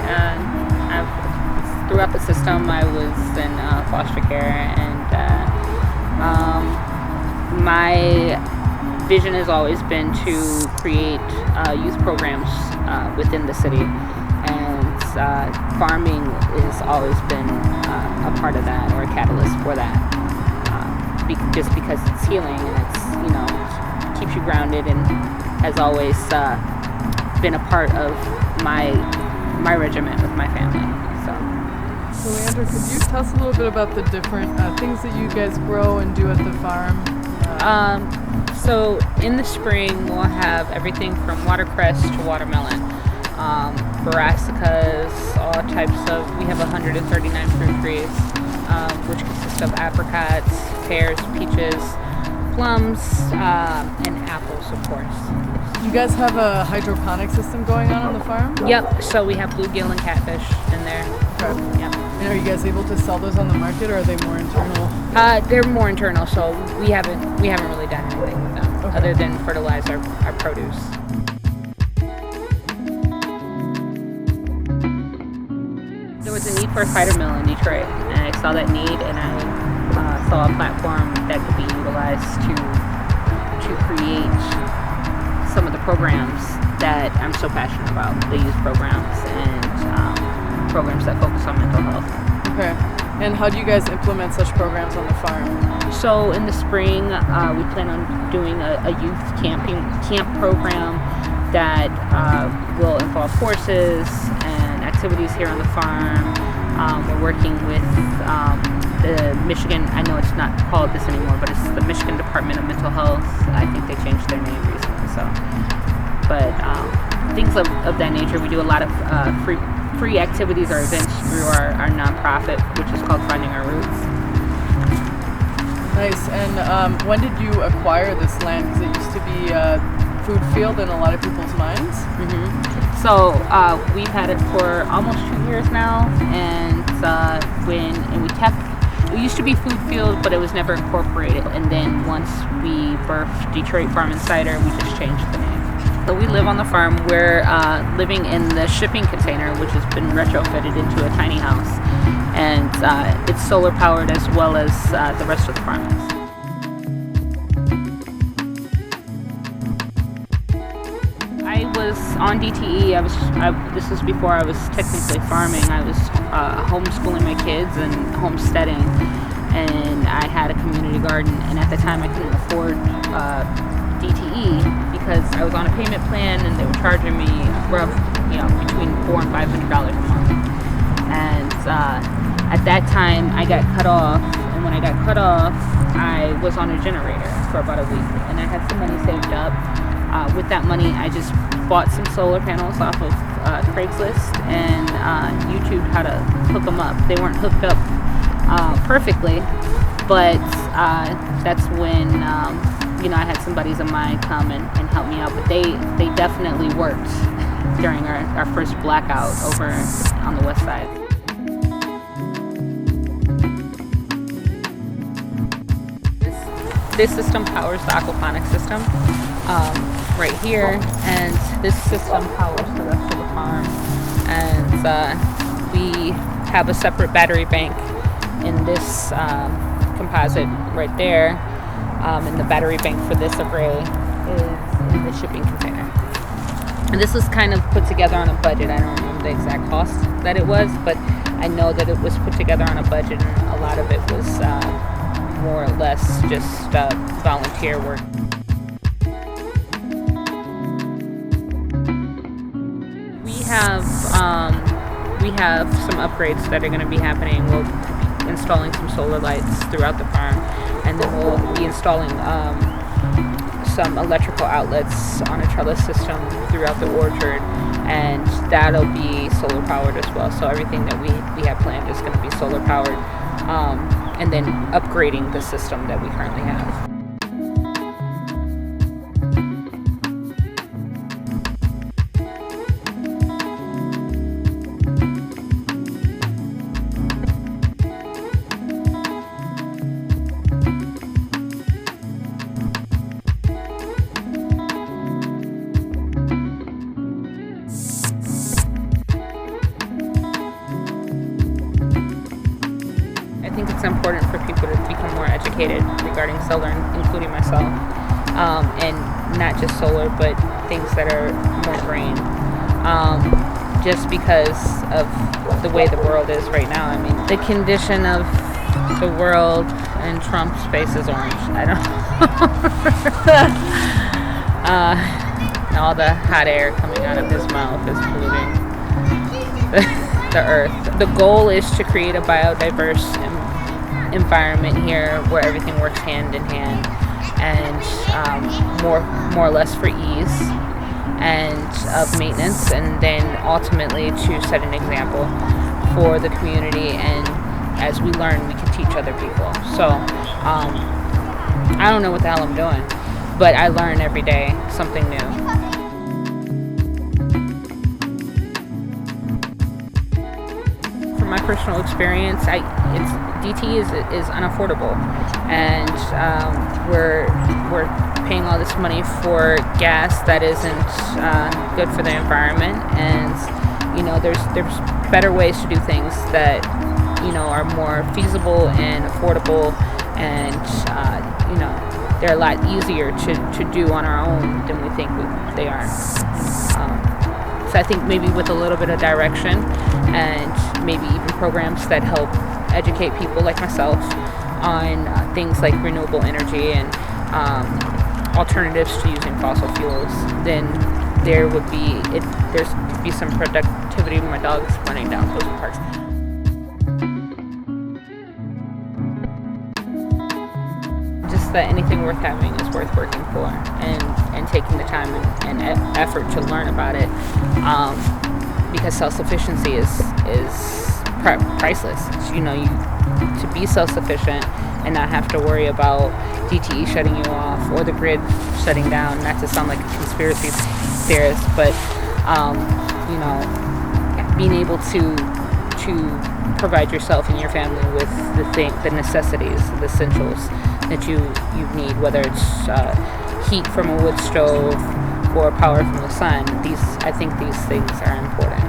And throughout the system, I was in foster care, and my vision has always been to create youth programs within the city, and farming has always been a part of that, or a catalyst for that. Just because it's healing, and it's, keeps you grounded, and has always been a part of my regiment with my family. So Leandra, could you tell us a little bit about the different things that you guys grow and do at the farm? So in the spring, we'll have everything from watercress to watermelon, brassicas, all types of. We have 139 fruit trees, which consist of apricots, pears, peaches, plums, and apples, of course. You guys have a hydroponic system going on the farm? Yep. So we have bluegill and catfish in there. Okay. Yep. And are you guys able to sell those on the market, or are they more internal? They're more internal, so we haven't really done anything with them other than fertilize our produce. There was a need for a cider mill in Detroit, and I saw that need, and I saw a platform that could be utilized to create some of the programs that I'm so passionate about, the youth programs and programs that focus on mental health. Okay. And how do you guys implement such programs on the farm? So in the spring, we plan on doing a youth camp program that will involve courses and activities here on the farm. We're working with the Michigan, I know it's not called this anymore, but it's the Michigan Department of Mental Health. I think they changed their name recently. But things of that nature. We do a lot of free activities or events through our nonprofit, which is called Finding Our Roots. Nice. And when did you acquire this land? Because it used to be a food field in a lot of people's minds. Mm-hmm. So we've had it for almost 2 years now, and it used to be food field, but it was never incorporated. And then once we birthed Detroit Farm and Cider, we just changed the name. So we live on the farm. We're living in the shipping container, which has been retrofitted into a tiny house, and it's solar powered as well as the rest of the farm is. I was on DTE. This was before I was technically farming. I was homeschooling my kids and homesteading, and I had a community garden. And at the time, I couldn't afford DTE because I was on a payment plan, and they were charging me between $400 and $500 a month. And at that time, I got cut off. And when I got cut off, I was on a generator for about a week, and I had some money saved up. With that money, I just bought some solar panels off of Craigslist and YouTube how to hook them up. They weren't hooked up perfectly, but that's when I had some buddies of mine come and help me out. But they definitely worked during our first blackout over on the west side. This system powers the aquaponics system right here, and this system powers the rest of the farm. And we have a separate battery bank in this composite right there, and the battery bank for this array is in the shipping container. And this was kind of put together on a budget. I don't remember the exact cost that it was, but I know that it was put together on a budget, and a lot of it was more or less just volunteer work. We have some upgrades that are going to be happening. We'll be installing some solar lights throughout the farm, and then we'll be installing some electrical outlets on a trellis system throughout the orchard, and that'll be solar powered as well. So everything that we have planned is going to be solar powered, and then upgrading the system that we currently have. important for people to become more educated regarding solar, including myself, and not just solar, but things that are more green. Just because of the way the world is right now. I mean, the condition of the world and Trump's face is orange. I don't all the hot air coming out of his mouth is polluting the earth. The goal is to create a biodiverse environment here where everything works hand in hand, and more or less for ease and of maintenance, and then ultimately to set an example for the community, and as we learn we can teach other people. So I don't know what the hell I'm doing, but I learn every day something new. From my personal experience, DTE is unaffordable, and we're paying all this money for gas that isn't good for the environment, and there's better ways to do things that are more feasible and affordable, and they're a lot easier to do on our own than we think they are. So I think maybe with a little bit of direction, and maybe even programs that help educate people like myself on things like renewable energy and alternatives to using fossil fuels, then there could be some productivity. My dog's running down those parks. Just that anything worth having is worth working for, and taking the time and effort to learn about it, because self-sufficiency is priceless. To be self-sufficient and not have to worry about DTE shutting you off or the grid shutting down. Not to sound like a conspiracy theorist, but being able to provide yourself and your family with the necessities, the essentials that you need, whether it's heat from a wood stove or power from the sun. I think these things are important.